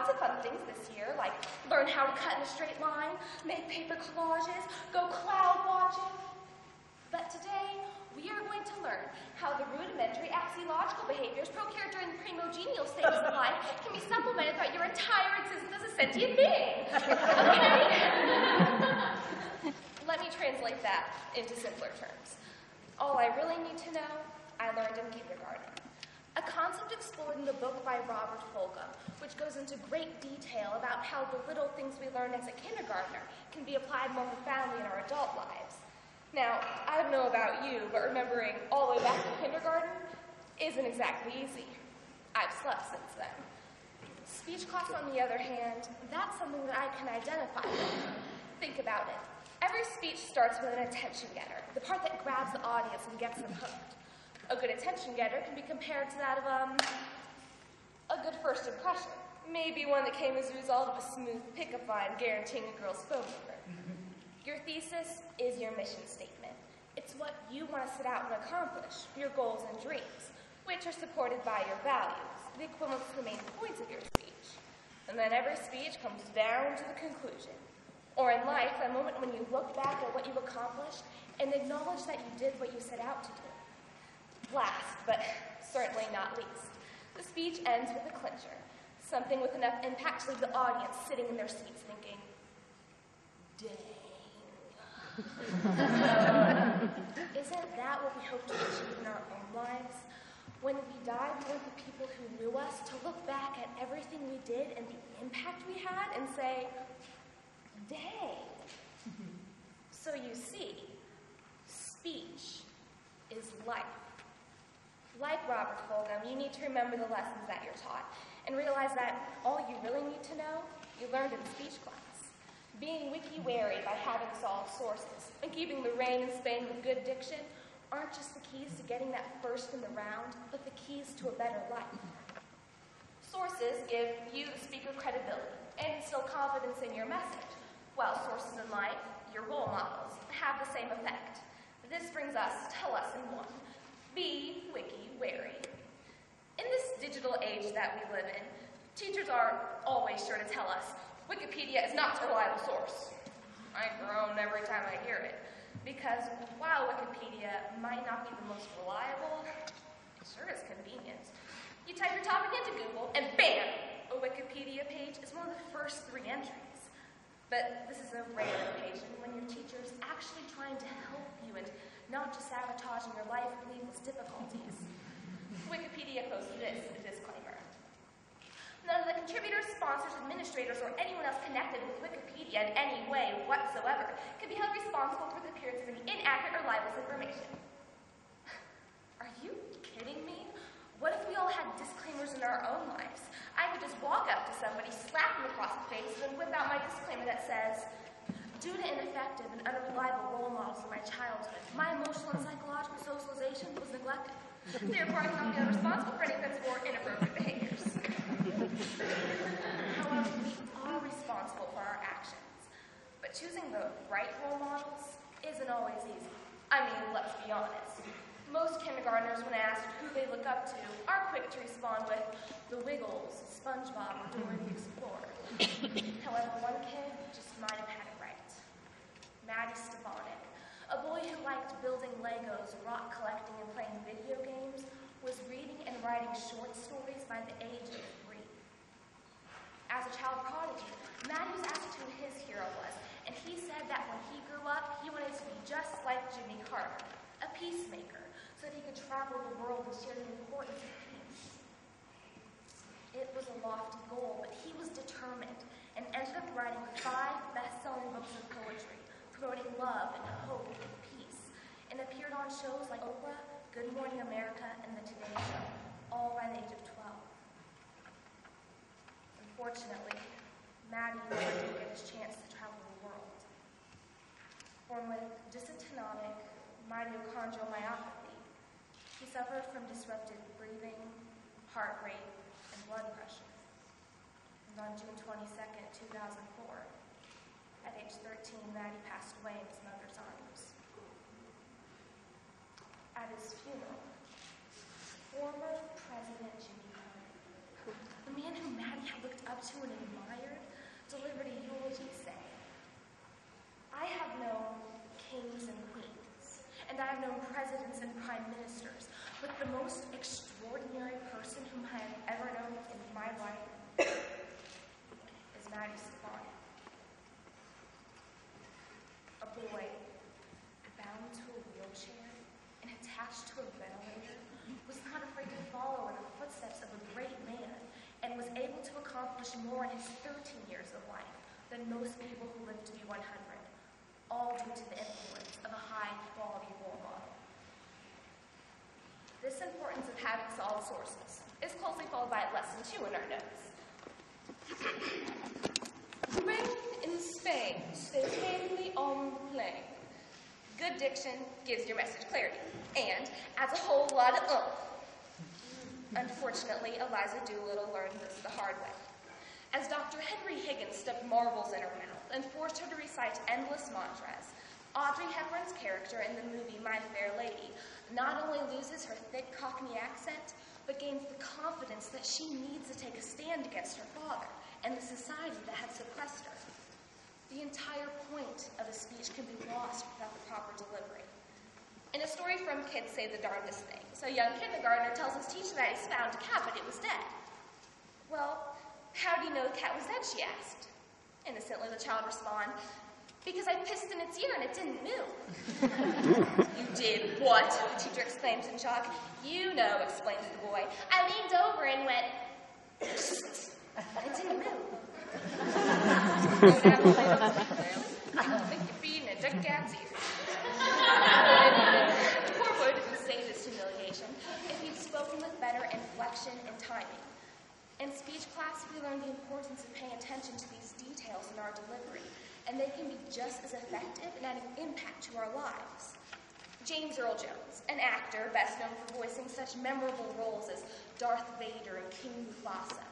lots of fun things this year, like learn how to cut in a straight line, make paper collages, go cloud watching. But today, we are going to learn how the rudimentary axiological behaviors procured during the primogenial stages of life can be supplemented throughout your entire existence as a sentient being. Okay? Let me translate that into simpler terms. All I really need to know, I learned in kindergarten. A concept explored in the book by Robert Fulghum, which goes into great detail about how the little things we learn as a kindergartner can be applied more profoundly in our adult lives. Now, I don't know about you, but remembering all the way back to kindergarten isn't exactly easy. I've slept since then. Speech class, on the other hand, that's something that I can identify with. Think about it. Every speech starts with an attention getter, the part that grabs the audience and gets them hooked. A good attention getter can be compared to that of, a good first impression. Maybe one that came as a result of a smooth pickup line guaranteeing a girl's phone number. Your thesis is your mission statement. It's what you want to set out and accomplish, your goals and dreams, which are supported by your values, the equivalent to the main points of your speech. And then every speech comes down to the conclusion. Or in life, a moment when you look back at what you've accomplished and acknowledge that you did what you set out to do. Last, but certainly not least, the speech ends with a clincher, something with enough impact to leave the audience sitting in their seats thinking, dang. Isn't that what we hope to achieve in our own lives? When we die, we want the people who knew us to look back at everything we did and the impact we had and say, dang. So you see, speech is life. Like Robert Fulghum, you need to remember the lessons that you're taught and realize that all you really need to know, you learned in speech class. Being wiki-wary by having solved sources and keeping the reign in Spain with good diction aren't just the keys to getting that first in the round, but the keys to a better life. Sources give you, the speaker, credibility and instill confidence in your message, while sources in life, your role models, have the same effect. This brings us to lesson 1. Be wiki-wary. In this digital age that we live in, teachers are always sure to tell us, Wikipedia is not a reliable source. I groan every time I hear it, because while Wikipedia might not be the most reliable, it sure is convenient. You type your topic into Google, and bam! A Wikipedia page is one of the first 3 entries. But this is a rare occasion when your teacher is actually trying to help you and not just sabotaging your life with needless difficulties. Wikipedia posted this, a disclaimer. None of the contributors, sponsors, administrators, or anyone else connected with Wikipedia in any way whatsoever can be held responsible for the appearance of any inaccurate or libelous information. Are you kidding me? What if we all had disclaimers in our own lives? I could just walk up to somebody, slap them across the face, and whip out my disclaimer that says, due to ineffective and unreliable role models in my childhood, my emotional and psychological socialization was neglected. Therefore, I cannot be held responsible for any offensive or inappropriate behaviors. However, we are responsible for our actions. But choosing the right role models isn't always easy. I mean, let's be honest. Most kindergartners, when asked who they look up to, are quick to respond with the Wiggles, SpongeBob, or Dora the Explorer. However, one kid just might have had it right. Maddie Stefanik, a boy who liked building Legos, rock collecting, and playing video games, was reading and writing short stories by the age of 3. As a child prodigy, Maddie was asked who his hero was, and he said that when he grew up, he wanted to be just like Jimmy Carter, a peacemaker, so that he could travel the world and share the importance of peace. It was a lofty goal, but he was determined and ended up writing 5 best-selling books of poetry, promoting love and hope and peace, and appeared on shows like Oprah, Good Morning America, and The Today Show, all by the age of 12. Unfortunately, Maddie never did get his chance to travel the world. Born with dysautonomic mitochondrial myopathy, he suffered from disrupted breathing, heart rate, and blood pressure. And on June 22nd, 2004, at age 13, Maddie passed away in his mother's arms. At his funeral, former President Jimmy Carter, the man who Maddie had looked up to and admired delivered a eulogy saying, "I have known kings and queens, and I have known presidents and prime ministers, but the most extraordinary person whom I have ever known in my life is Maddie Safari. A boy bound to a wheelchair and attached to a ventilator was not afraid to follow in the footsteps of a great man and was able to accomplish more in his 13 years of life than most people who live to be 100, all due to the influence of a high-quality role model." This importance of having solid sources is closely followed by lesson 2 in our notes. "When in Spain, they take me on the plane." Good diction gives your message clarity and adds a whole lot of oomph. Unfortunately, Eliza Doolittle learned this the hard way. As Dr. Henry Higgins stuffed marbles in her mouth and forced her to recite endless mantras, Audrey Hepburn's character in the movie My Fair Lady not only loses her thick Cockney accent, but gains the confidence that she needs to take a stand against her father and the society that had suppressed her. The entire point of a speech can be lost without the proper delivery. In a story from Kids Say the Darndest Things, a young kindergartner tells his teacher that he's found a cat, but it was dead. "Well, how do you know the cat was dead?" she asked. Innocently, the child responds, "Because I pissed in its ear and it didn't move." "You did what?" the teacher exclaims in shock. "You know," explains the boy. "I leaned over and went, it didn't move." "I don't think you're feeding a dead cat's ear." The poor boy didn't say this humiliation if he'd spoken with better inflection and timing. In speech class, we learn the importance of paying attention to these details in our delivery, and they can be just as effective in adding impact to our lives. James Earl Jones, an actor best known for voicing such memorable roles as Darth Vader and King Mufasa,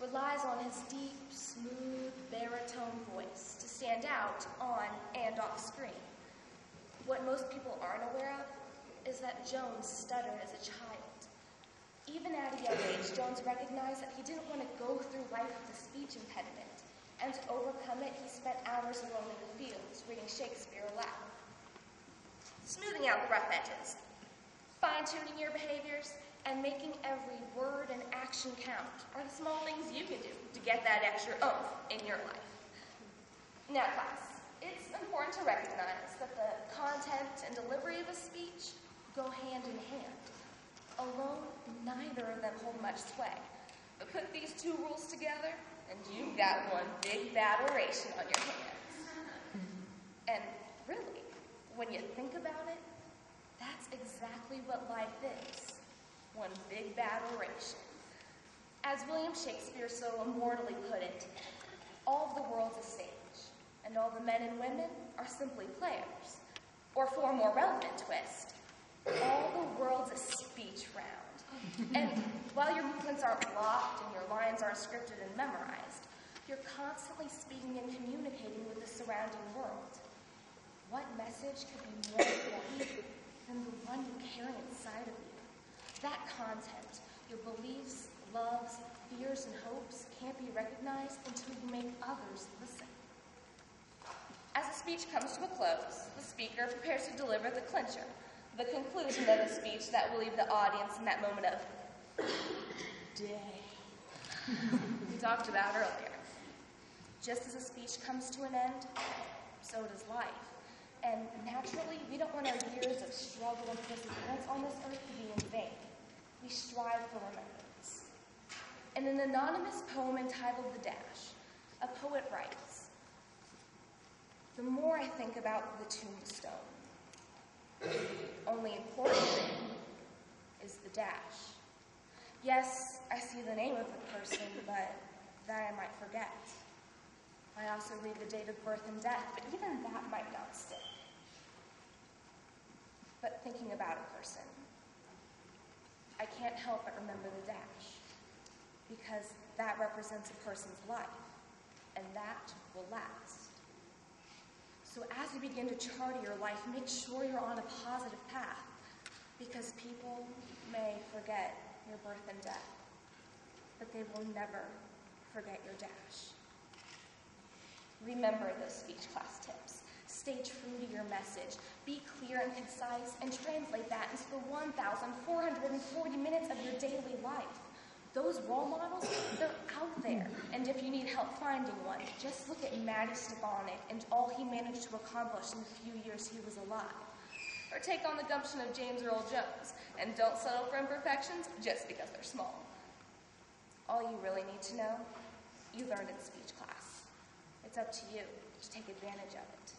relies on his deep, smooth, baritone voice to stand out on and off screen. What most people aren't aware of is that Jones stuttered as a child. Even at a young age, Jones recognized that he didn't want to go through life with a speech impediment, and to overcome it, he spent hours alone in the fields, reading Shakespeare aloud. Smoothing out the rough edges, fine-tuning your behaviors, and making every word and action count are the small things you can do to get that extra oomph in your life. Now, class, it's important to recognize that the content and delivery of a speech go hand in hand. Alone, neither of them hold much sway. But put these two rules together, and you've got one big bad oration on your hands. And really, when you think about it, that's exactly what life is. One big bad oration. As William Shakespeare so immortally put it, all of the world's a stage, and all the men and women are simply players. Or for a more relevant twist, all the world's a speech round. And while your movements aren't blocked and your lines aren't scripted and memorized, you're constantly speaking and communicating with the surrounding world. What message could be more important than the one you carry inside of you? That content, your beliefs, loves, fears, and hopes can't be recognized until you make others listen. As the speech comes to a close, the speaker prepares to deliver the clincher, the conclusion of the speech that will leave the audience in that moment of day we talked about earlier. Just as a speech comes to an end, so does life. And naturally, we don't want our years of struggle and perseverance on this earth to be in vain. We strive for remembrance. In an anonymous poem entitled The Dash, a poet writes, "The more I think about the tombstone, the only important thing is the dash. Yes, I see the name of the person, but that I might forget. I also read the date of birth and death, but even that might not stick. But thinking about a person, I can't help but remember the dash, because that represents a person's life, and that will last. So as you begin to charter your life, make sure you're on a positive path, because people may forget your birth and death, but they will never forget your dash. Remember those speech class tips. Stay true to your message. Be clear and concise, and translate that into the 1,440 minutes of your daily life. Those role models, they're out there. And if you need help finding one, just look at Matty Stepanek and all he managed to accomplish in the few years he was alive. Or take on the gumption of James Earl Jones, and don't settle for imperfections just because they're small. All you really need to know, you learned in speech class. It's up to you to take advantage of it.